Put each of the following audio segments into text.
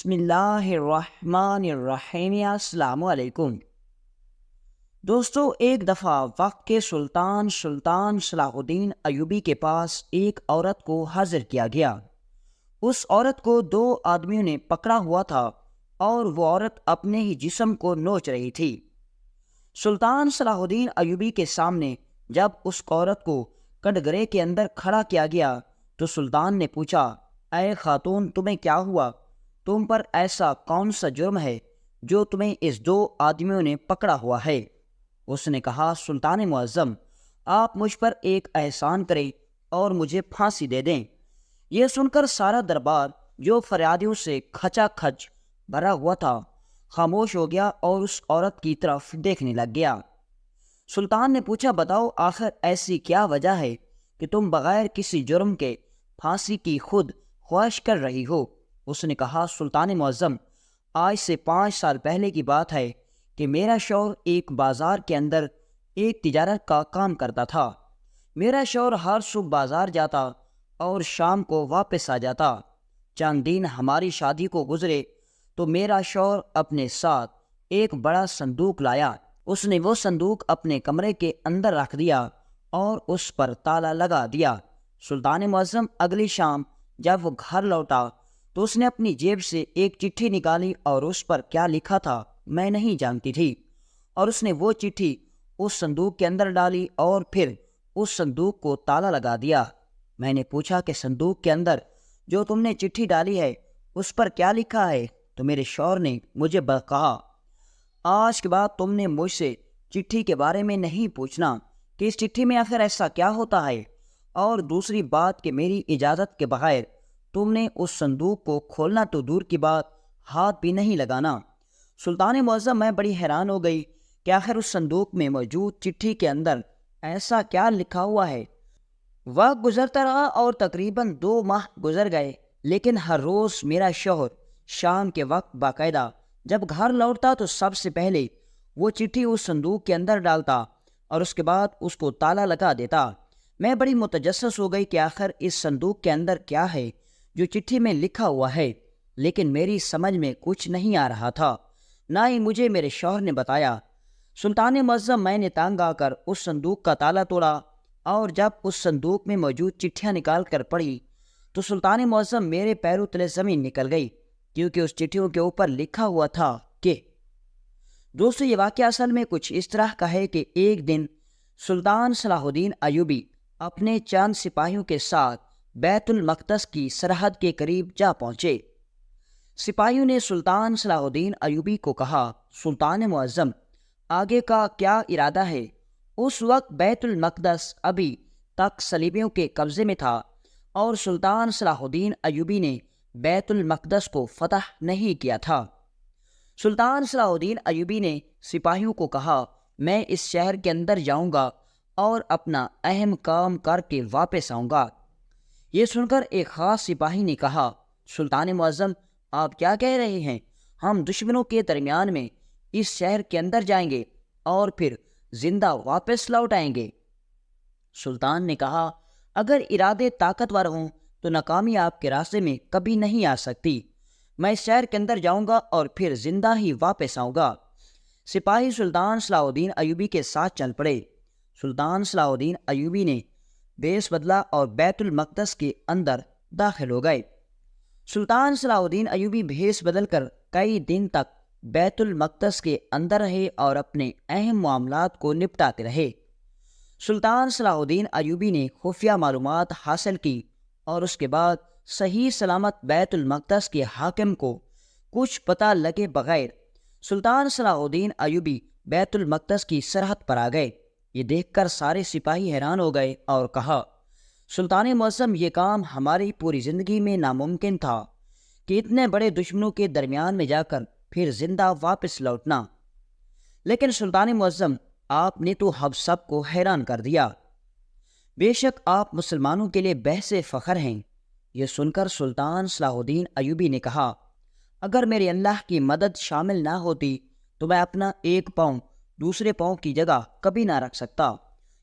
بسم اللہ الرحمن الرحیم۔ السلام علیکم دوستو، ایک دفعہ وقت کے سلطان صلاح الدین ایوبی کے پاس ایک عورت کو حاضر کیا گیا۔ اس عورت کو دو آدمیوں نے پکڑا ہوا تھا اور وہ عورت اپنے ہی جسم کو نوچ رہی تھی۔ سلطان صلاح الدین ایوبی کے سامنے جب اس عورت کو کٹگرے کے اندر کھڑا کیا گیا تو سلطان نے پوچھا، اے خاتون، تمہیں کیا ہوا؟ تم پر ایسا کون سا جرم ہے جو تمہیں اس دو آدمیوں نے پکڑا ہوا ہے؟ اس نے کہا، سلطان معظم، آپ مجھ پر ایک احسان کریں اور مجھے پھانسی دے دیں۔ یہ سن کر سارا دربار جو فریادیوں سے کھچا کھچ بھرا ہوا تھا خاموش ہو گیا اور اس عورت کی طرف دیکھنے لگ گیا۔ سلطان نے پوچھا، بتاؤ آخر ایسی کیا وجہ ہے کہ تم بغیر کسی جرم کے پھانسی کی خود خواہش کر رہی ہو؟ اس نے کہا، سلطان معظم، آج سے 5 سال پہلے کی بات ہے کہ میرا شوہر ایک بازار کے اندر ایک تجارت کا کام کرتا تھا۔ میرا شوہر ہر صبح بازار جاتا اور شام کو واپس آ جاتا۔ چند دن ہماری شادی کو گزرے تو میرا شوہر اپنے ساتھ ایک بڑا صندوق لایا۔ اس نے وہ صندوق اپنے کمرے کے اندر رکھ دیا اور اس پر تالا لگا دیا۔ سلطان معظم، اگلی شام جب وہ گھر لوٹا تو اس نے اپنی جیب سے ایک چٹھی نکالی اور اس پر کیا لکھا تھا میں نہیں جانتی تھی، اور اس نے وہ چٹھی اس صندوق کے اندر ڈالی اور پھر اس صندوق کو تالا لگا دیا۔ میں نے پوچھا کہ صندوق کے اندر جو تم نے چٹھی ڈالی ہے اس پر کیا لکھا ہے؟ تو میرے شوہر نے مجھے کہا، آج کے بعد تم نے مجھ سے چٹھی کے بارے میں نہیں پوچھنا کہ اس چٹھی میں آخر ایسا کیا ہوتا ہے، اور دوسری بات کہ میری اجازت کے بغیر تم نے اس صندوق کو کھولنا تو دور کی بات، ہاتھ بھی نہیں لگانا۔ سلطان معظم، میں بڑی حیران ہو گئی کہ آخر اس صندوق میں موجود چٹھی کے اندر ایسا کیا لکھا ہوا ہے۔ وقت گزرتا رہا اور تقریباً 2 ماہ گزر گئے، لیکن ہر روز میرا شوہر شام کے وقت باقاعدہ جب گھر لوٹتا تو سب سے پہلے وہ چٹھی اس صندوق کے اندر ڈالتا اور اس کے بعد اس کو تالا لگا دیتا۔ میں بڑی متجسس ہو گئی کہ آخر اس صندوق کے اندر کیا ہے جو چٹھی میں لکھا ہوا ہے، لیکن میری سمجھ میں کچھ نہیں آ رہا تھا، نہ ہی مجھے میرے شوہر نے بتایا۔ سلطان معظم، میں نے تانگ آ کر اس صندوق کا تالا توڑا اور جب اس صندوق میں موجود چٹھیاں نکال کر پڑھی تو سلطان معظم، میرے پیروں تلے زمین نکل گئی، کیونکہ اس چٹھیوں کے اوپر لکھا ہوا تھا کہ دوستو، یہ واقعہ اصل میں کچھ اس طرح کا ہے کہ ایک دن سلطان صلاح الدین ایوبی اپنے چند سپاہیوں کے ساتھ بیت المقدس کی سرحد کے قریب جا پہنچے۔ سپاہیوں نے سلطان صلاح الدین ایوبی کو کہا، سلطان معظم، آگے کا کیا ارادہ ہے؟ اس وقت بیت المقدس ابھی تک صلیبیوں کے قبضے میں تھا اور سلطان صلاح الدین ایوبی نے بیت المقدس کو فتح نہیں کیا تھا۔ سلطان صلاح الدین ایوبی نے سپاہیوں کو کہا، میں اس شہر کے اندر جاؤں گا اور اپنا اہم کام کر کے واپس آؤں گا۔ یہ سن کر ایک خاص سپاہی نے کہا، سلطان معظم، آپ کیا کہہ رہے ہیں؟ ہم دشمنوں کے درمیان میں اس شہر کے اندر جائیں گے اور پھر زندہ واپس لوٹ آئیں گے۔ سلطان نے کہا، اگر ارادے طاقتور ہوں تو ناکامی آپ کے راستے میں کبھی نہیں آ سکتی۔ میں اس شہر کے اندر جاؤں گا اور پھر زندہ ہی واپس آؤں گا۔ سپاہی سلطان صلاح الدین ایوبی کے ساتھ چل پڑے۔ سلطان صلاح الدین ایوبی نے بیس بدلا اور بیت المقدس کے اندر داخل ہو گئے۔ سلطان صلاح الدین ایوبی بھیس بدل کر کئی دن تک بیت المقدس کے اندر رہے اور اپنے اہم معاملات کو نپٹاتے رہے۔ سلطان صلاح الدین ایوبی نے خفیہ معلومات حاصل کی اور اس کے بعد صحیح سلامت بیت المقدس کے حاکم کو کچھ پتہ لگے بغیر سلطان صلاح الدین ایوبی بیت المقدس کی سرحد پر آ گئے۔ یہ دیکھ کر سارے سپاہی حیران ہو گئے اور کہا، سلطان معظم، یہ کام ہماری پوری زندگی میں ناممکن تھا کہ اتنے بڑے دشمنوں کے درمیان میں جا کر پھر زندہ واپس لوٹنا، لیکن سلطان معظم، آپ نے تو ہم سب کو حیران کر دیا۔ بے شک آپ مسلمانوں کے لیے بحث فخر ہیں۔ یہ سن کر سلطان صلاح الدین ایوبی نے کہا، اگر میرے اللہ کی مدد شامل نہ ہوتی تو میں اپنا ایک پاؤں دوسرے پاؤں کی جگہ کبھی نہ رکھ سکتا۔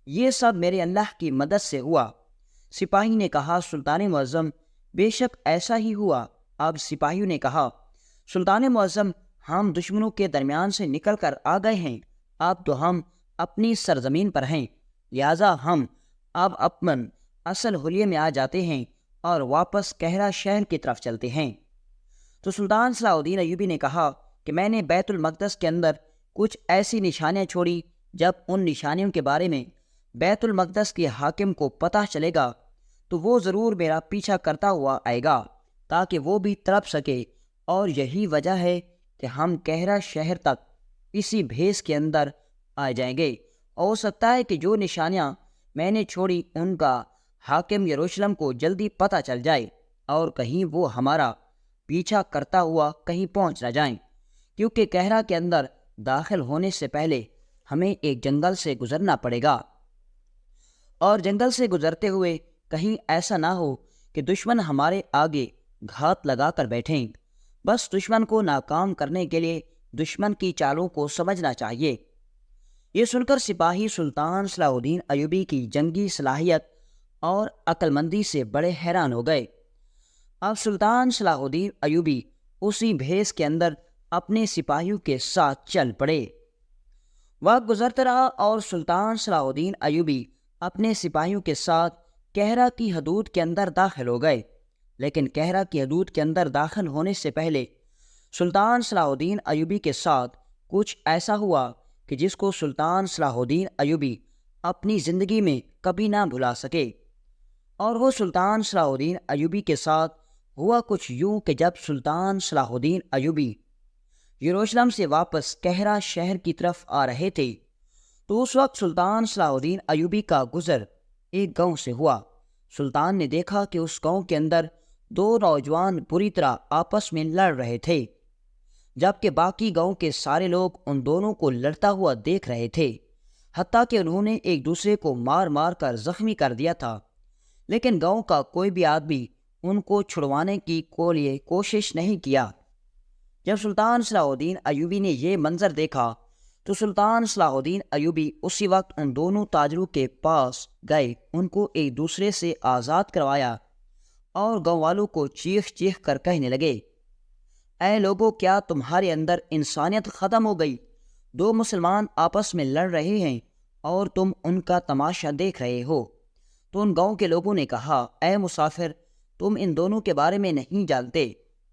یہ سب میرے اللہ کی مدد سے ہوا۔ سپاہی نے کہا، سلطان معظم، بے شک ایسا ہی ہوا۔ اب سپاہیوں نے کہا، سلطان معظم، ہم دشمنوں کے درمیان سے نکل کر آ گئے ہیں، اب تو ہم اپنی سرزمین پر ہیں، لہٰذا ہم اب اپن اصل حلیے میں آ جاتے ہیں اور واپس کہرہ شہر کی طرف چلتے ہیں۔ تو سلطان صلاح الدین ایوبی نے کہا کہ میں نے بیت المقدس کے اندر کچھ ایسی نشانیاں چھوڑی، جب ان نشانیوں کے بارے میں بیت المقدس کے حاکم کو پتہ چلے گا تو وہ ضرور میرا پیچھا کرتا ہوا آئے گا تاکہ وہ بھی تڑپ سکے، اور یہی وجہ ہے کہ ہم کہرہ شہر تک اسی بھیس کے اندر آ جائیں گے۔ اور ہو سکتا ہے کہ جو نشانیاں میں نے چھوڑی ان کا حاکم یروشلم کو جلدی پتہ چل جائے اور کہیں وہ ہمارا پیچھا کرتا ہوا کہیں پہنچ نہ جائیں، کیونکہ کہرہ کے اندر داخل ہونے سے پہلے ہمیں ایک جنگل سے گزرنا پڑے گا، اور جنگل سے گزرتے ہوئے کہیں ایسا نہ ہو کہ دشمن ہمارے آگے گھات لگا کر بیٹھیں۔ بس دشمن کو ناکام کرنے کے لیے دشمن کی چالوں کو سمجھنا چاہیے۔ یہ سن کر سپاہی سلطان صلاح الدین ایوبی کی جنگی صلاحیت اور عقل مندی سے بڑے حیران ہو گئے۔ اب سلطان صلاح الدین ایوبی اسی بھیس کے اندر اپنے سپاہیوں کے ساتھ چل پڑے۔ وقت گزرتا رہا اور سلطان صلاح الدین ایوبی اپنے سپاہیوں کے ساتھ کہرہ کی حدود کے اندر داخل ہو گئے، لیکن کہرہ کی حدود کے اندر داخل ہونے سے پہلے سلطان صلاح الدین ایوبی کے ساتھ کچھ ایسا ہوا کہ جس کو سلطان صلاح الدین ایوبی اپنی زندگی میں کبھی نہ بھلا سکے۔ اور وہ سلطان صلاح الدین ایوبی کے ساتھ ہوا کچھ یوں کہ جب سلطان صلاح الدین ایوبی یروشلم سے واپس کہرہ شہر کی طرف آ رہے تھے تو اس وقت سلطان صلاح الدین ایوبی کا گزر ایک گاؤں سے ہوا۔ سلطان نے دیکھا کہ اس گاؤں کے اندر دو نوجوان بری طرح آپس میں لڑ رہے تھے، جبکہ باقی گاؤں کے سارے لوگ ان دونوں کو لڑتا ہوا دیکھ رہے تھے، حتیٰ کہ انہوں نے ایک دوسرے کو مار مار کر زخمی کر دیا تھا، لیکن گاؤں کا کوئی بھی آدمی ان کو چھڑوانے کی کوشش نہیں کیا۔ جب سلطان صلاح الدین ایوبی نے یہ منظر دیکھا تو سلطان صلاح الدین ایوبی اسی وقت ان دونوں تاجروں کے پاس گئے، ان کو ایک دوسرے سے آزاد کروایا اور گاؤں والوں کو چیخ چیخ کر کہنے لگے، اے لوگو، کیا تمہارے اندر انسانیت ختم ہو گئی؟ دو مسلمان آپس میں لڑ رہے ہیں اور تم ان کا تماشا دیکھ رہے ہو۔ تو ان گاؤں کے لوگوں نے کہا، اے مسافر، تم ان دونوں کے بارے میں نہیں جانتے،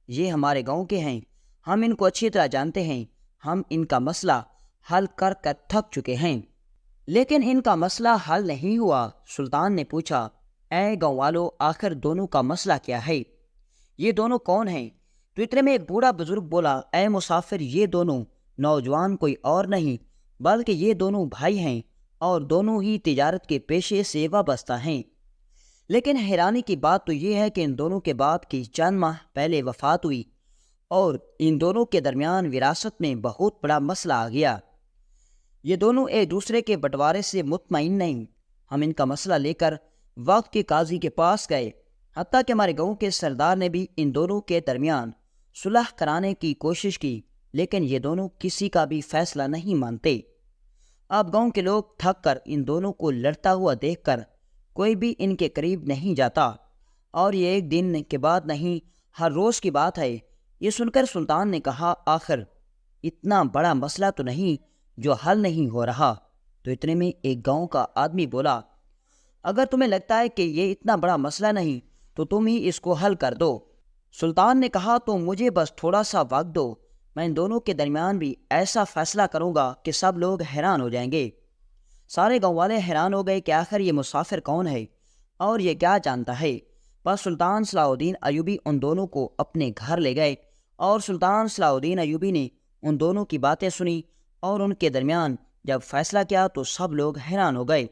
یہ ہمارے گاؤں کے ہیں، ہم ان کو اچھی طرح جانتے ہیں، ہم ان کا مسئلہ حل کر کر تھک چکے ہیں، لیکن ان کا مسئلہ حل نہیں ہوا۔ سلطان نے پوچھا، اے گاؤں والو، آخر دونوں کا مسئلہ کیا ہے؟ یہ دونوں کون ہیں؟ تو اتنے میں ایک بوڑھا بزرگ بولا، اے مسافر، یہ دونوں نوجوان کوئی اور نہیں بلکہ یہ دونوں بھائی ہیں اور دونوں ہی تجارت کے پیشے سے وابستہ ہیں، لیکن حیرانی کی بات تو یہ ہے کہ ان دونوں کے باپ کی چند ماہ پہلے وفات ہوئی اور ان دونوں کے درمیان وراثت میں بہت بڑا مسئلہ آ گیا۔ یہ دونوں ایک دوسرے کے بٹوارے سے مطمئن نہیں۔ ہم ان کا مسئلہ لے کر وقت کے قاضی کے پاس گئے، حتیٰ کہ ہمارے گاؤں کے سردار نے بھی ان دونوں کے درمیان صلح کرانے کی کوشش کی، لیکن یہ دونوں کسی کا بھی فیصلہ نہیں مانتے۔ اب گاؤں کے لوگ تھک کر ان دونوں کو لڑتا ہوا دیکھ کر کوئی بھی ان کے قریب نہیں جاتا، اور یہ ایک دن کے بعد نہیں، ہر روز کی بات ہے۔ یہ سن کر سلطان نے کہا، آخر اتنا بڑا مسئلہ تو نہیں جو حل نہیں ہو رہا؟ تو اتنے میں ایک گاؤں کا آدمی بولا، اگر تمہیں لگتا ہے کہ یہ اتنا بڑا مسئلہ نہیں تو تم ہی اس کو حل کر دو۔ سلطان نے کہا، تو مجھے بس تھوڑا سا وقت دو، میں ان دونوں کے درمیان بھی ایسا فیصلہ کروں گا کہ سب لوگ حیران ہو جائیں گے۔ سارے گاؤں والے حیران ہو گئے کہ آخر یہ مسافر کون ہے اور یہ کیا جانتا ہے۔ بس سلطان صلاح الدین ایوبی ان دونوں کو اپنے گھر لے گئے اور سلطان صلاح الدین ایوبی نے ان دونوں کی باتیں سنی اور ان کے درمیان جب فیصلہ کیا تو سب لوگ حیران ہو گئے۔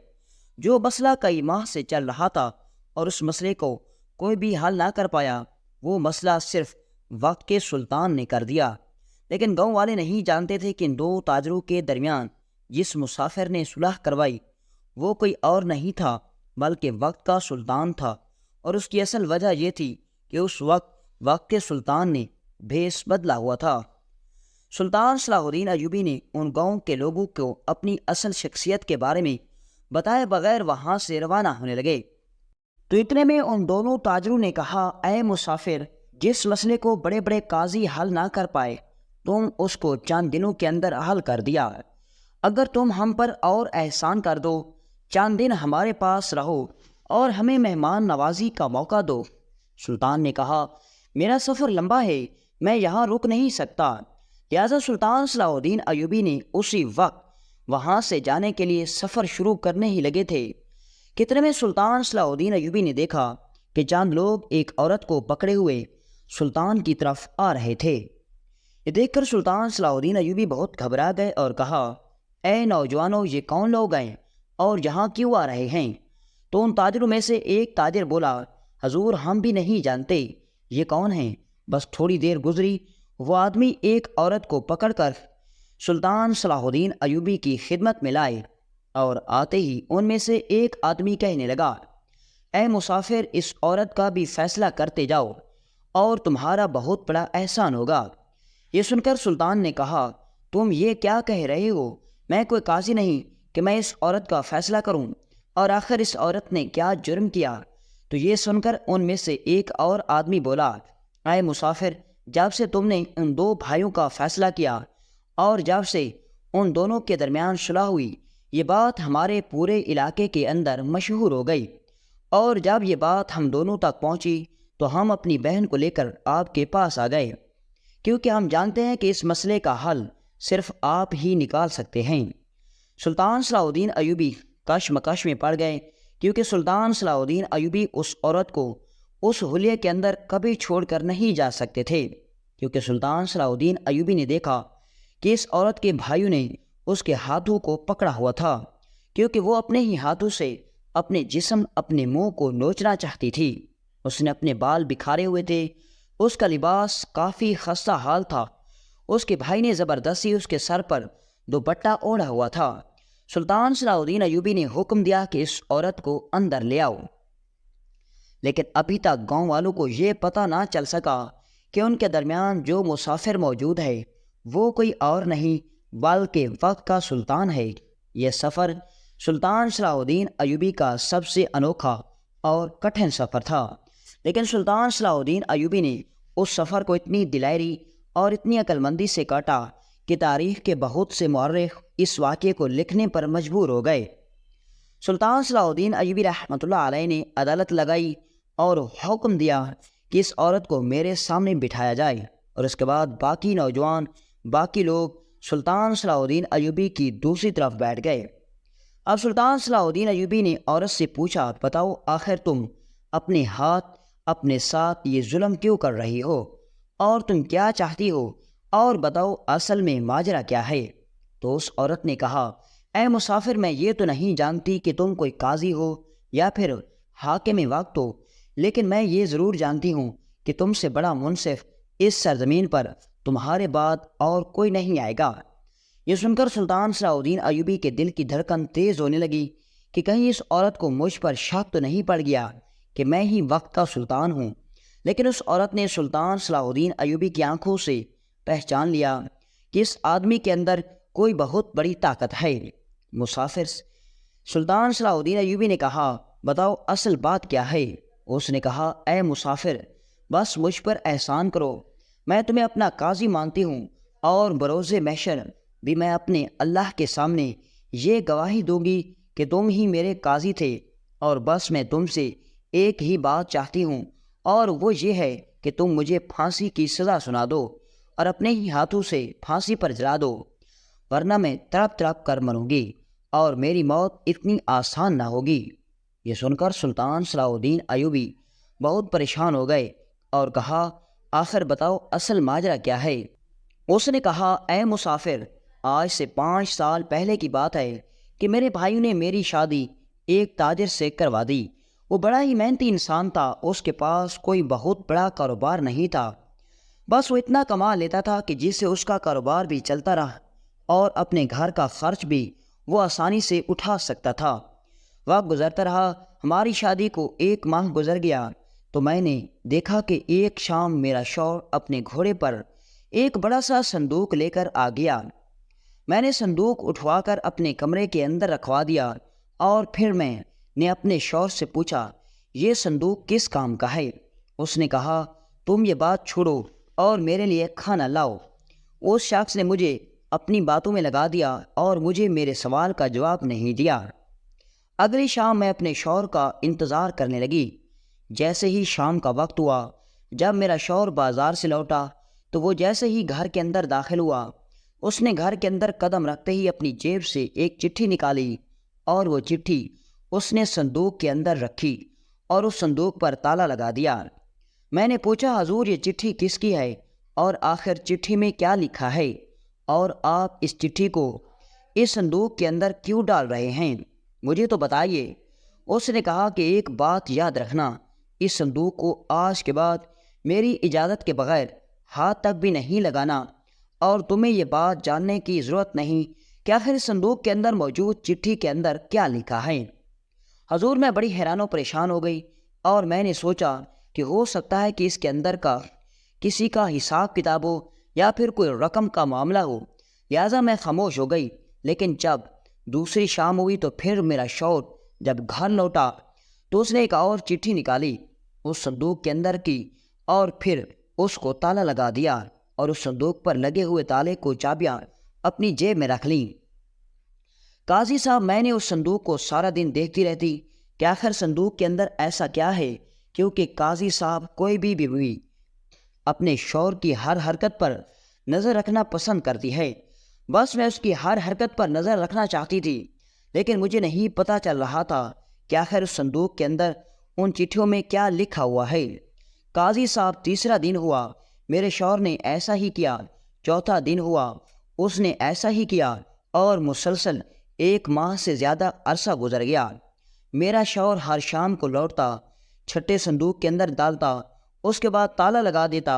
جو مسئلہ کئی ماہ سے چل رہا تھا اور اس مسئلے کو کوئی بھی حل نہ کر پایا، وہ مسئلہ صرف وقت کے سلطان نے کر دیا۔ لیکن گاؤں والے نہیں جانتے تھے کہ ان دو تاجروں کے درمیان جس مسافر نے صلح کروائی وہ کوئی اور نہیں تھا بلکہ وقت کا سلطان تھا، اور اس کی اصل وجہ یہ تھی کہ اس وقت کے سلطان نے بھیس بدلا ہوا تھا۔ سلطان صلاح الدین ایوبی نے ان گاؤں کے لوگوں کو اپنی اصل شخصیت کے بارے میں بتائے بغیر وہاں سے روانہ ہونے لگے۔ تو اتنے میں ان دونوں تاجروں نے کہا، اے مسافر، جس مسئلے کو بڑے بڑے قاضی حل نہ کر پائے تم اس کو چند دنوں کے اندر حل کر دیا۔ اگر تم ہم پر اور احسان کر دو، چند دن ہمارے پاس رہو اور ہمیں مہمان نوازی کا موقع دو۔ سلطان نے کہا میرا سفر لمبا ہے، میں یہاں رک نہیں سکتا۔ لہٰذا سلطان صلاح الدین ایوبی نے اسی وقت وہاں سے جانے کے لیے سفر شروع کرنے ہی لگے تھے۔ کتنے میں سلطان صلاح الدین ایوبی نے دیکھا کہ چند لوگ ایک عورت کو پکڑے ہوئے سلطان کی طرف آ رہے تھے۔ یہ دیکھ کر سلطان صلاح الدین ایوبی بہت گھبرا گئے اور کہا اے نوجوانوں، یہ کون لوگ ہیں اور یہاں کیوں آ رہے ہیں؟ تو ان تاجروں میں سے ایک تاجر بولا حضور ہم بھی نہیں جانتے یہ کون ہیں، بس تھوڑی دیر گزری وہ آدمی ایک عورت کو پکڑ کر سلطان صلاح الدین ایوبی کی خدمت میں لائے، اور آتے ہی ان میں سے ایک آدمی کہنے لگا اے مسافر، اس عورت کا بھی فیصلہ کرتے جاؤ اور تمہارا بہت بڑا احسان ہوگا۔ یہ سن کر سلطان نے کہا تم یہ کیا کہہ رہے ہو؟ میں کوئی قاضی نہیں کہ میں اس عورت کا فیصلہ کروں، اور آخر اس عورت نے کیا جرم کیا؟ تو یہ سن کر ان میں سے ایک اور آدمی بولا اے مسافر، جب سے تم نے ان دو بھائیوں کا فیصلہ کیا اور جب سے ان دونوں کے درمیان صلح ہوئی، یہ بات ہمارے پورے علاقے کے اندر مشہور ہو گئی، اور جب یہ بات ہم دونوں تک پہنچی تو ہم اپنی بہن کو لے کر آپ کے پاس آ گئے، کیونکہ ہم جانتے ہیں کہ اس مسئلے کا حل صرف آپ ہی نکال سکتے ہیں۔ سلطان صلاح الدین ایوبی کشمکش میں پڑ گئے، کیونکہ سلطان صلاح الدین ایوبی اس عورت کو اس حلیے کے اندر کبھی چھوڑ کر نہیں جا سکتے تھے، کیونکہ سلطان صلاح الدین ایوبی نے دیکھا کہ اس عورت کے بھائیوں نے اس کے ہاتھوں کو پکڑا ہوا تھا، کیونکہ وہ اپنے ہی ہاتھوں سے اپنے جسم، اپنے منہ کو نوچنا چاہتی تھی۔ اس نے اپنے بال بکھارے ہوئے تھے، اس کا لباس کافی خستہ حال تھا، اس کے بھائی نے زبردستی اس کے سر پر دوپٹہ اوڑھا ہوا تھا۔ سلطان صلاح الدین ایوبی نے حکم دیا کہ اس عورت کو اندر لے آؤ، لیکن ابھی تک گاؤں والوں کو یہ پتہ نہ چل سکا کہ ان کے درمیان جو مسافر موجود ہے وہ کوئی اور نہیں بلکہ وقت کا سلطان ہے۔ یہ سفر سلطان صلاح الدین ایوبی کا سب سے انوکھا اور کٹھن سفر تھا، لیکن سلطان صلاح الدین ایوبی نے اس سفر کو اتنی دلائری اور اتنی عقل مندی سے کاٹا کہ تاریخ کے بہت سے مورخ اس واقعے کو لکھنے پر مجبور ہو گئے۔ سلطان صلاح الدین ایوبی رحمۃ اللہ علیہ نے عدالت لگائی اور حکم دیا کہ اس عورت کو میرے سامنے بٹھایا جائے، اور اس کے بعد باقی نوجوان، باقی لوگ سلطان صلاح الدین ایوبی کی دوسری طرف بیٹھ گئے۔ اب سلطان صلاح الدین ایوبی نے عورت سے پوچھا بتاؤ آخر تم اپنے ہاتھ اپنے ساتھ یہ ظلم کیوں کر رہی ہو، اور تم کیا چاہتی ہو، اور بتاؤ اصل میں ماجرا کیا ہے؟ تو اس عورت نے کہا اے مسافر، میں یہ تو نہیں جانتی کہ تم کوئی قاضی ہو یا پھر حاکم وقت ہو، لیکن میں یہ ضرور جانتی ہوں کہ تم سے بڑا منصف اس سرزمین پر تمہارے بعد اور کوئی نہیں آئے گا۔ یہ سن کر سلطان صلاح الدین ایوبی کے دل کی دھڑکن تیز ہونے لگی کہ کہیں اس عورت کو مجھ پر شک تو نہیں پڑ گیا کہ میں ہی وقت کا سلطان ہوں، لیکن اس عورت نے سلطان صلاح الدین ایوبی کی آنکھوں سے پہچان لیا کہ اس آدمی کے اندر کوئی بہت بڑی طاقت ہے۔ مسافر سلطان صلاح الدین ایوبی نے کہا بتاؤ اصل بات کیا ہے؟ اس نے کہا اے مسافر، بس مجھ پر احسان کرو، میں تمہیں اپنا قاضی مانتی ہوں، اور بروز محشر بھی میں اپنے اللہ کے سامنے یہ گواہی دوں گی کہ تم ہی میرے قاضی تھے، اور بس میں تم سے ایک ہی بات چاہتی ہوں، اور وہ یہ ہے کہ تم مجھے پھانسی کی سزا سنا دو اور اپنے ہی ہاتھوں سے پھانسی پر جلا دو، ورنہ میں تڑپ تڑپ کر مروں گی اور میری موت اتنی آسان نہ ہوگی۔ یہ سن کر سلطان صلاح الدین ایوبی بہت پریشان ہو گئے اور کہا آخر بتاؤ اصل ماجرا کیا ہے؟ اس نے کہا اے مسافر، آج سے 5 سال پہلے کی بات ہے کہ میرے بھائیوں نے میری شادی ایک تاجر سے کروا دی۔ وہ بڑا ہی محنتی انسان تھا، اس کے پاس کوئی بہت بڑا کاروبار نہیں تھا، بس وہ اتنا کما لیتا تھا کہ جس سے اس کا کاروبار بھی چلتا رہا اور اپنے گھر کا خرچ بھی وہ آسانی سے اٹھا سکتا تھا۔ وقت گزرتا رہا، ہماری شادی کو 1 ماہ گزر گیا تو میں نے دیکھا کہ ایک شام میرا شوہر اپنے گھوڑے پر ایک بڑا سا صندوق لے کر آ گیا۔ میں نے صندوق اٹھوا کر اپنے کمرے کے اندر رکھوا دیا، اور پھر میں نے اپنے شوہر سے پوچھا یہ صندوق کس کام کا ہے؟ اس نے کہا تم یہ بات چھوڑو اور میرے لیے کھانا لاؤ۔ اس شخص نے مجھے اپنی باتوں میں لگا دیا اور مجھے میرے سوال کا جواب نہیں دیا۔ اگلی شام میں اپنے شوہر کا انتظار کرنے لگی۔ جیسے ہی شام کا وقت ہوا، جب میرا شوہر بازار سے لوٹا تو وہ جیسے ہی گھر کے اندر داخل ہوا، اس نے گھر کے اندر قدم رکھتے ہی اپنی جیب سے ایک چٹھی نکالی اور وہ چٹھی اس نے صندوق کے اندر رکھی اور اس صندوق پر تالا لگا دیا۔ میں نے پوچھا، حضور یہ چٹھی کس کی ہے اور آخر چٹھی میں کیا لکھا ہے، اور آپ اس چٹھی کو اس صندوق کے اندر کیوں ڈال رہے ہیں؟ مجھے تو بتائیے۔ اس نے کہا کہ ایک بات یاد رکھنا، اس صندوق کو آج کے بعد میری اجازت کے بغیر ہاتھ تک بھی نہیں لگانا، اور تمہیں یہ بات جاننے کی ضرورت نہیں کہ آخر اس صندوق کے اندر موجود چٹھی کے اندر کیا لکھا ہے۔ حضور، میں بڑی حیران و پریشان ہو گئی اور میں نے سوچا کہ ہو سکتا ہے کہ اس کے اندر کا کسی کا حساب کتاب ہو یا پھر کوئی رقم کا معاملہ ہو، لہٰذا میں خاموش ہو گئی۔ لیکن جب دوسری شام ہوئی تو پھر میرا شوہر جب گھر لوٹا تو اس نے ایک اور چٹھی نکالی اس صندوق کے اندر کی اور پھر اس کو تالا لگا دیا اور اس صندوق پر لگے ہوئے تالے کو چابیاں اپنی جیب میں رکھ لیں۔ قاضی صاحب، میں نے اس صندوق کو سارا دن دیکھتی رہتی کہ آخر صندوق کے اندر ایسا کیا ہے، کیونکہ قاضی صاحب کوئی بھی بیوی اپنے شوہر کی ہر حرکت پر نظر رکھنا پسند کرتی ہے۔ بس میں اس کی ہر حرکت پر نظر رکھنا چاہتی تھی، لیکن مجھے نہیں پتہ چل رہا تھا کہ آخر اس صندوق کے اندر ان چٹھیوں میں کیا لکھا ہوا ہے۔ قاضی صاحب، تیسرا دن ہوا، میرے شوہر نے ایسا ہی کیا۔ چوتھا دن ہوا، اس نے ایسا ہی کیا، اور مسلسل 1 ماہ سے زیادہ عرصہ گزر گیا۔ میرا شوہر ہر شام کو لوٹتا، چھٹے صندوق کے اندر ڈالتا، اس کے بعد تالا لگا دیتا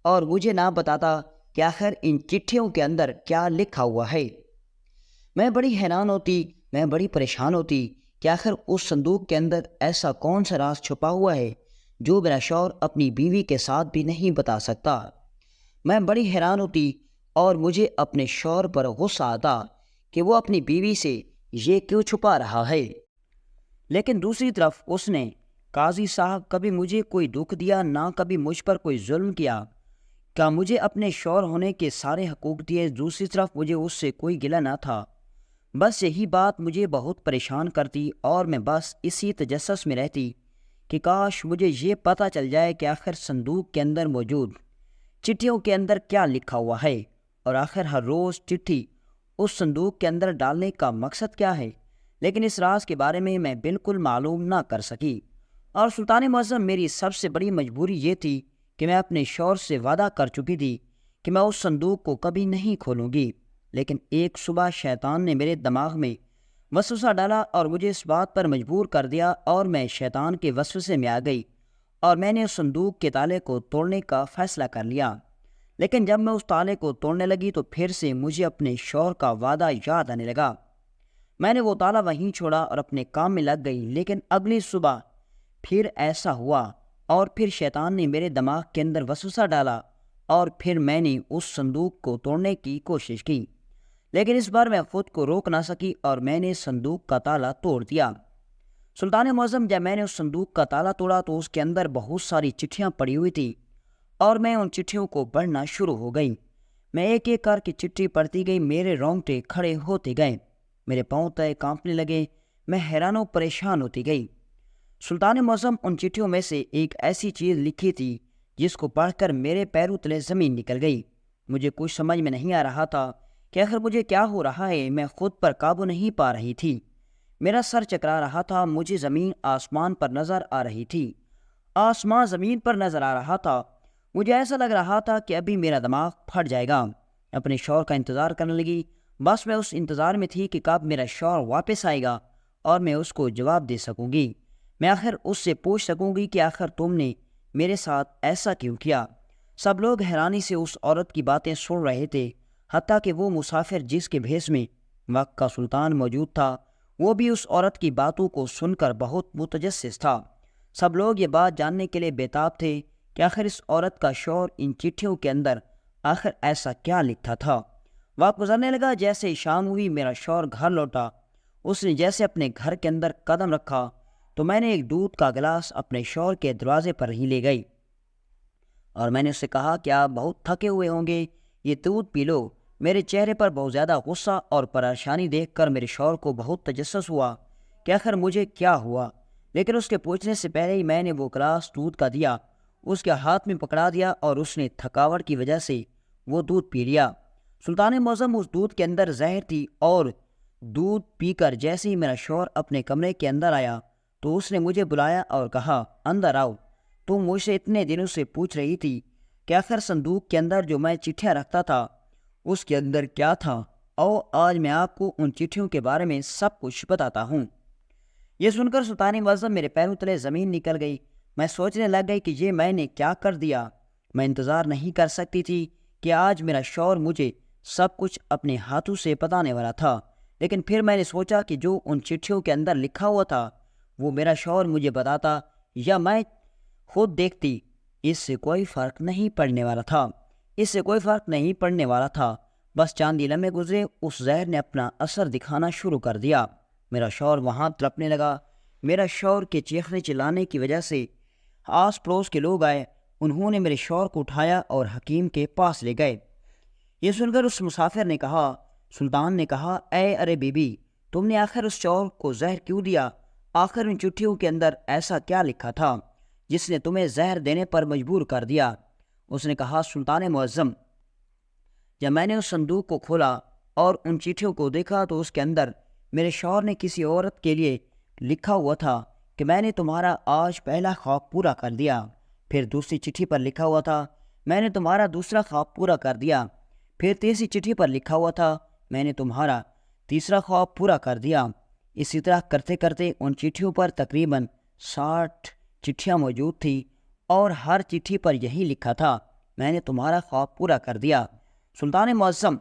اور مجھے نہ بتاتا کہ آخر ان چٹھیوں کے اندر کیا لکھا ہوا ہے۔ میں بڑی حیران ہوتی، میں بڑی پریشان ہوتی کہ آخر اس صندوق کے اندر ایسا کون سا راز چھپا ہوا ہے جو میرا شوہر اپنی بیوی کے ساتھ بھی نہیں بتا سکتا۔ میں بڑی حیران ہوتی اور مجھے اپنے شوہر پر غصہ آتا کہ وہ اپنی بیوی سے یہ کیوں چھپا رہا ہے۔ لیکن دوسری طرف اس نے، قاضی صاحب، کبھی مجھے کوئی دکھ دیا، نہ کبھی مجھ پر کوئی ظلم کیا۔ کیا مجھے اپنے شوہر ہونے کے سارے حقوق دیے، دوسری طرف مجھے اس سے کوئی گلہ نہ تھا۔ بس یہی بات مجھے بہت پریشان کرتی اور میں بس اسی تجسس میں رہتی کہ کاش مجھے یہ پتہ چل جائے کہ آخر صندوق کے اندر موجود چٹھیوں کے اندر کیا لکھا ہوا ہے، اور آخر ہر روز چٹھی اس صندوق کے اندر ڈالنے کا مقصد کیا ہے۔ لیکن اس راز کے بارے میں بالکل معلوم نہ کر سکی، اور سلطان معظم، میری سب سے بڑی مجبوری یہ تھی کہ میں اپنے شوہر سے وعدہ کر چکی تھی کہ میں اس صندوق کو کبھی نہیں کھولوں گی۔ لیکن ایک صبح شیطان نے میرے دماغ میں وسوسہ ڈالا اور مجھے اس بات پر مجبور کر دیا، اور میں شیطان کے وسوسے میں آ گئی اور میں نے اس صندوق کے تالے کو توڑنے کا فیصلہ کر لیا۔ لیکن جب میں اس تالے کو توڑنے لگی تو پھر سے مجھے اپنے شوہر کا وعدہ یاد آنے لگا۔ میں نے وہ تالا وہیں چھوڑا اور اپنے کام میں لگ گئی۔ لیکن اگلی صبح پھر ایسا ہوا اور پھر شیطان نے میرے دماغ کے اندر وسوسہ ڈالا اور پھر میں نے اس صندوق کو توڑنے کی کوشش کی، لیکن اس بار میں خود کو روک نہ سکی اور میں نے صندوق کا تالا توڑ دیا۔ سلطان معظم، جب میں نے اس صندوق کا تالا توڑا تو اس کے اندر بہت ساری چٹھیاں پڑی ہوئی تھی اور میں ان چٹھیوں کو پڑھنا شروع ہو گئی۔ میں ایک ایک کر کے چٹھی پڑھتی گئی، میرے رونگٹے کھڑے ہوتے گئے، میرے پاؤں تلے کانپنے لگے، میں حیران و پریشان ہوتی گئی۔ سلطان معظم، ان چٹھیوں میں سے ایک ایسی چیز لکھی تھی جس کو پڑھ کر میرے پیروں تلے زمین نکل گئی۔ مجھے کچھ سمجھ میں نہیں آ رہا تھا کہ آخر مجھے کیا ہو رہا ہے۔ میں خود پر قابو نہیں پا رہی تھی، میرا سر چکرا رہا تھا، مجھے زمین آسمان پر نظر آ رہی تھی، آسمان زمین پر نظر آ رہا تھا۔ مجھے ایسا لگ رہا تھا کہ ابھی میرا دماغ پھٹ جائے گا۔ اپنے شوہر کا انتظار کرنے لگی، بس میں اس انتظار میں تھی کہ کب میرا شوہر واپس آئے گا اور میں اس کو جواب دے سکوں گی، میں آخر اس سے پوچھ سکوں گی کہ آخر تم نے میرے ساتھ ایسا کیوں کیا۔ سب لوگ حیرانی سے اس عورت کی باتیں سن رہے تھے، حتیٰ کہ وہ مسافر جس کے بھیس میں وقت کا سلطان موجود تھا وہ بھی اس عورت کی باتوں کو سن کر بہت متجسس تھا۔ سب لوگ یہ بات جاننے کے لیے بےتاب تھے کہ آخر اس عورت کا شوہر ان چٹھیوں کے اندر آخر ایسا کیا لکھا تھا۔ وقت گزرنے لگا، جیسے ہی شام ہوئی میرا شوہر گھر لوٹا، اس نے جیسے اپنے گھر کے اندر قدم رکھا تو میں نے ایک دودھ کا گلاس اپنے شوہر کے دروازے پر ہی لے گئی اور میں نے اس سے کہا کہ آپ بہت تھکے ہوئے ہوں گے، یہ دودھ پی لو۔ میرے چہرے پر بہت زیادہ غصہ اور پریشانی دیکھ کر میرے شوہر کو بہت تجسس ہوا کہ آخر مجھے کیا ہوا، لیکن اس کے پوچھنے سے پہلے ہی میں نے وہ گلاس دودھ کا دیا، اس کے ہاتھ میں پکڑا دیا اور اس نے تھکاوٹ کی وجہ سے وہ دودھ پی لیا۔ سلطان معظم اس دودھ کے اندر زہر تھی، اور دودھ پی کر جیسے ہی میرا شوہر اپنے کمرے کے اندر آیا تو اس نے مجھے بلایا اور کہا، اندر آؤ، تم مجھ سے اتنے دنوں سے پوچھ رہی تھی کہ آخر صندوق کے اندر جو میں چٹھیاں رکھتا تھا اس کے اندر کیا تھا، اور آج میں آپ کو ان چٹھیوں کے بارے میں سب کچھ بتاتا ہوں۔ یہ سن کر سلطان معظم میرے پیروں تلے زمین نکل گئی۔ میں سوچنے لگ گئی کہ یہ میں نے کیا کر دیا۔ میں انتظار نہیں کر سکتی تھی کہ آج میرا شوہر مجھے سب کچھ اپنے ہاتھوں سے بتانے والا تھا، لیکن پھر میں نے سوچا کہ جو ان چٹھیوں کے اندر لکھا ہوا تھا وہ میرا شوہر مجھے بتاتا یا میں خود دیکھتی، اس سے کوئی فرق نہیں پڑنے والا تھا۔ بس چاند ہی لمحے گزرے، اس زہر نے اپنا اثر دکھانا شروع کر دیا۔ میرا شوہر وہاں تڑپنے لگا۔ میرا شوہر کے چیخنے چلانے کی وجہ سے آس پڑوس کے لوگ آئے، انہوں نے میرے شوہر کو اٹھایا اور حکیم کے پاس لے گئے۔ یہ سن کر اس مسافر نے کہا، سلطان نے کہا، اے ارے بی بی، تم نے آخر اس چور کو زہر کیوں دیا؟ آخر ان چٹھیوں کے اندر ایسا کیا لکھا تھا جس نے تمہیں زہر دینے پر مجبور کر دیا؟ اس نے کہا، سلطان معظم، جب میں نے اس صندوق کو کھولا اور ان چٹھیوں کو دیکھا تو اس کے اندر میرے شوہر نے کسی عورت کے لیے لکھا ہوا تھا کہ میں نے تمہارا آج پہلا خواب پورا کر دیا۔ پھر دوسری چٹھی پر لکھا ہوا تھا، میں نے تمہارا دوسرا خواب پورا کر دیا۔ پھر تیسری چٹھی پر لکھا ہوا تھا، میں نے تمہارا تیسرا خواب پورا کر دیا۔ اسی طرح کرتے کرتے ان چٹھیوں پر تقریباً 60 چٹھیاں موجود تھیں، اور ہر چٹھی پر یہی لکھا تھا، میں نے تمہارا خواب پورا کر دیا۔ سلطان معظم،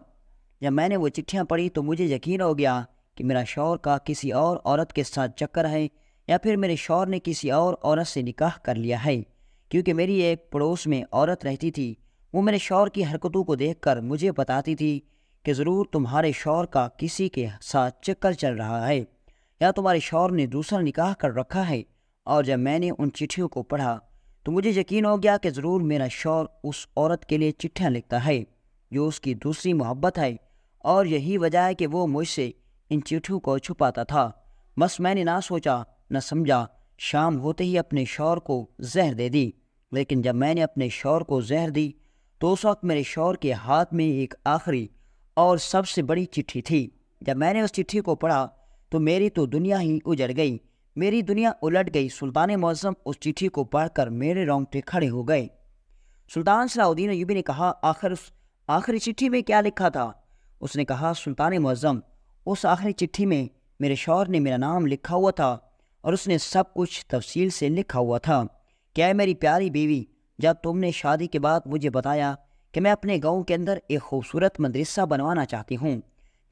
جب میں نے وہ چٹھیاں پڑھی تو مجھے یقین ہو گیا کہ میرا شوہر کا کسی اور عورت کے ساتھ چکر ہے، یا پھر میرے شوہر نے کسی اور عورت سے نکاح کر لیا ہے، کیونکہ میری ایک پڑوس میں عورت رہتی تھی، وہ میرے شوہر کی حرکتوں کو دیکھ کر مجھے بتاتی تھی کہ ضرور تمہارے شوہر کا کسی کے ساتھ چکر چل رہا ہے، یا تمہارے شوہر نے دوسرا نکاح کر رکھا ہے۔ اور جب میں نے ان چٹھیوں کو پڑھا تو مجھے یقین ہو گیا کہ ضرور میرا شوہر اس عورت کے لیے چٹھیاں لکھتا ہے جو اس کی دوسری محبت ہے، اور یہی وجہ ہے کہ وہ مجھ سے ان چٹھیوں کو چھپاتا تھا۔ بس میں نے نہ سوچا نہ سمجھا، شام ہوتے ہی اپنے شوہر کو زہر دے دی۔ لیکن جب میں نے اپنے شوہر کو زہر دی تو اس وقت میرے شوہر کے ہاتھ میں ایک آخری اور سب سے بڑی چٹھی تھی۔ جب میں نے اس چٹھی کو پڑھا تو میری تو دنیا ہی اجڑ گئی، میری دنیا الٹ گئی۔ سلطان معظم، اس چٹھی کو پڑھ کر میرے رونگٹے کھڑے ہو گئے۔ سلطان صلاح الدین ایوبی نے کہا، آخر اس آخری چٹھی میں کیا لکھا تھا؟ اس نے کہا، سلطان معظم، اس آخری چٹھی میں میرے شوہر نے میرا نام لکھا ہوا تھا، اور اس نے سب کچھ تفصیل سے لکھا ہوا تھا۔ کیا ہے میری پیاری بیوی، جب تم نے شادی کے بعد مجھے بتایا کہ میں اپنے گاؤں کے اندر ایک خوبصورت مدرسہ بنوانا چاہتی ہوں،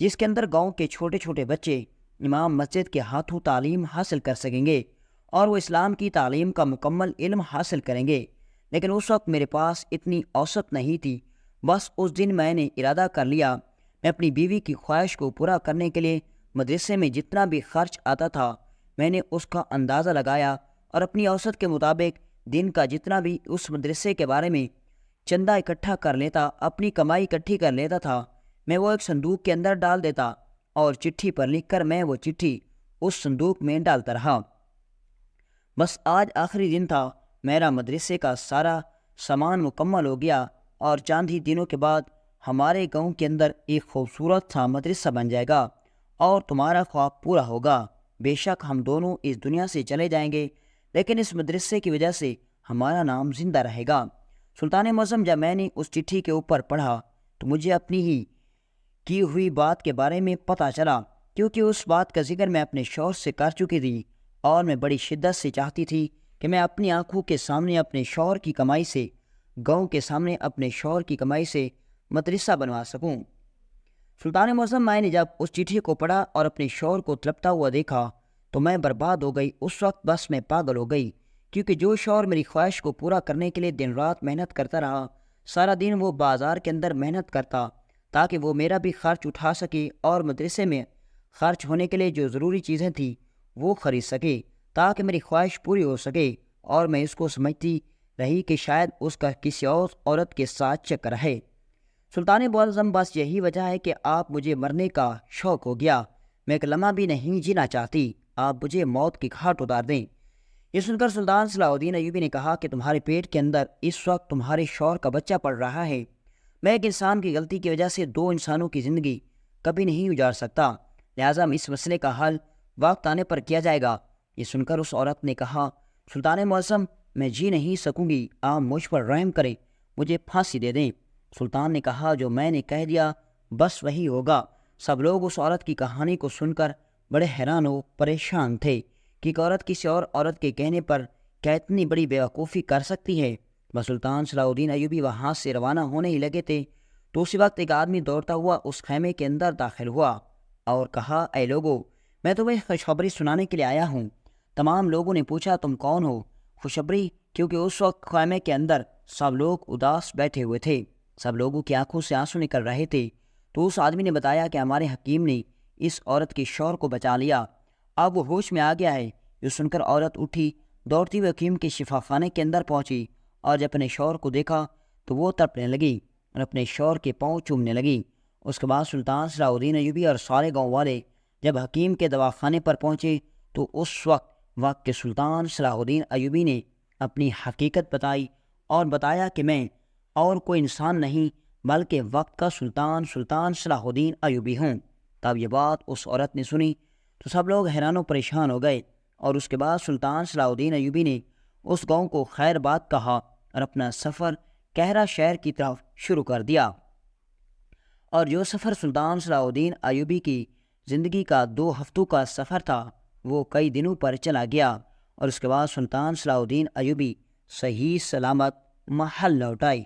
جس کے اندر گاؤں کے چھوٹے چھوٹے بچے امام مسجد کے ہاتھوں تعلیم حاصل کر سکیں گے، اور وہ اسلام کی تعلیم کا مکمل علم حاصل کریں گے، لیکن اس وقت میرے پاس اتنی اوسط نہیں تھی۔ بس اس دن میں نے ارادہ کر لیا، میں اپنی بیوی کی خواہش کو پورا کرنے کے لیے مدرسے میں جتنا بھی خرچ آتا تھا میں نے اس کا اندازہ لگایا، اور اپنی اوسط کے مطابق دن کا جتنا بھی اس مدرسے کے بارے میں چندہ اکٹھا کر لیتا، اپنی کمائی اکٹھی کر لیتا تھا، میں وہ ایک صندوق کے اندر ڈال دیتا، اور چٹھی پر لکھ کر میں وہ چٹھی اس صندوق میں ڈالتا رہا۔ بس آج آخری دن تھا، میرا مدرسے کا سارا سامان مکمل ہو گیا، اور چند ہی دنوں کے بعد ہمارے گاؤں کے اندر ایک خوبصورت سا مدرسہ بن جائے گا، اور تمہارا خواب پورا ہوگا۔ بے شک ہم دونوں اس دنیا سے چلے جائیں گے، لیکن اس مدرسے کی وجہ سے ہمارا نام زندہ رہے گا۔ سلطان معظم، جب میں نے اس چٹھی کے اوپر پڑھا تو مجھے اپنی ہی کی ہوئی بات کے بارے میں پتہ چلا، کیونکہ اس بات کا ذکر میں اپنے شوہر سے کر چکی تھی، اور میں بڑی شدت سے چاہتی تھی کہ میں اپنی آنکھوں کے سامنے اپنے شوہر کی کمائی سے، گاؤں کے سامنے اپنے شوہر کی کمائی سے مدرسہ بنوا سکوں۔ سلطان معظم، میں نے جب اس چٹھی کو پڑھا اور اپنے شوہر کو تڑپتا ہوا دیکھا تو میں برباد ہو گئی۔ اس وقت بس میں پاگل ہو گئی، کیونکہ جو شوہر میری خواہش کو پورا کرنے کے لیے دن رات محنت کرتا رہا، سارا دن وہ بازار کے اندر محنت کرتا تاکہ وہ میرا بھی خرچ اٹھا سکے، اور مدرسے میں خرچ ہونے کے لیے جو ضروری چیزیں تھیں وہ خرید سکے، تاکہ میری خواہش پوری ہو سکے، اور میں اس کو سمجھتی رہی کہ شاید اس کا کسی اور عورت کے ساتھ چکر ہے۔ سلطان معظم بس یہی وجہ ہے کہ آپ مجھے مرنے کا شوق ہو گیا، میں ایک لمحہ بھی نہیں جینا چاہتی، آپ مجھے موت کی گھاٹ اتار دیں۔ یہ سن کر سلطان صلاح الدین ایوبی نے کہا کہ تمہارے پیٹ کے اندر اس وقت تمہارے شوہر کا بچہ پڑ رہا ہے، میں ایک انسان کی غلطی کی وجہ سے دو انسانوں کی زندگی کبھی نہیں اجاڑ سکتا، لہٰذا اس مسئلے کا حل وقت آنے پر کیا جائے گا۔ یہ سن کر اس عورت نے کہا، سلطان معظم میں جی نہیں سکوں گی، آپ مجھ پر رحم کریں، مجھے پھانسی دے دیں۔ سلطان نے کہا، جو میں نے کہہ دیا بس وہی ہوگا۔ سب لوگ اس عورت کی کہانی کو سن کر بڑے حیران و پریشان تھے کہ ایک عورت کسی اور عورت کے کہنے پر کیا اتنی بڑی بیوقوفی کر سکتی ہے۔ بس سلطان صلاح الدین ایوبی وہاں سے روانہ ہونے ہی لگے تھے تو اسی وقت ایک آدمی دوڑتا ہوا اس خیمے کے اندر داخل ہوا اور کہا، اے لوگو، میں تمہیں خوشخبری سنانے کے لیے آیا ہوں۔ تمام لوگوں نے پوچھا، تم کون ہو؟ خوشخبری، کیونکہ اس وقت خیمے کے اندر سب لوگ اداس بیٹھے ہوئے تھے، سب لوگوں کی آنکھوں سے آنسو نکل رہے تھے۔ تو اس آدمی نے بتایا کہ ہمارے حکیم نے اس عورت کے شوہر کو بچا لیا، اب وہ ہوش میں آ گیا ہے۔ یہ سن کر عورت اٹھی، دوڑتی ہوئے حکیم کے شفا خانے کے اندر پہنچی اور جب اپنے شوہر کو دیکھا تو وہ تڑپنے لگی اور اپنے شوہر کے پاؤں چومنے لگی۔ اس کے بعد سلطان صلاح الدین ایوبی اور سارے گاؤں والے جب حکیم کے دواخانے پر پہنچے تو اس وقت کے سلطان صلاح الدین ایوبی نے اپنی حقیقت بتائی اور بتایا کہ میں اور کوئی انسان نہیں بلکہ وقت کا سلطان صلاح الدین ایوبی ہوں۔ تب یہ بات اس عورت نے سنی تو سب لوگ حیران و پریشان ہو گئے اور اس کے بعد سلطان صلاح الدین ایوبی نے اس گاؤں کو خیر بات کہا اور اپنا سفر کہرا شہر کی طرف شروع کر دیا۔ اور جو سفر سلطان صلاح الدین ایوبی کی زندگی کا 2 ہفتوں کا سفر تھا وہ کئی دنوں پر چلا گیا اور اس کے بعد سلطان صلاح الدین ایوبی صحیح سلامت محل لوٹ آئے۔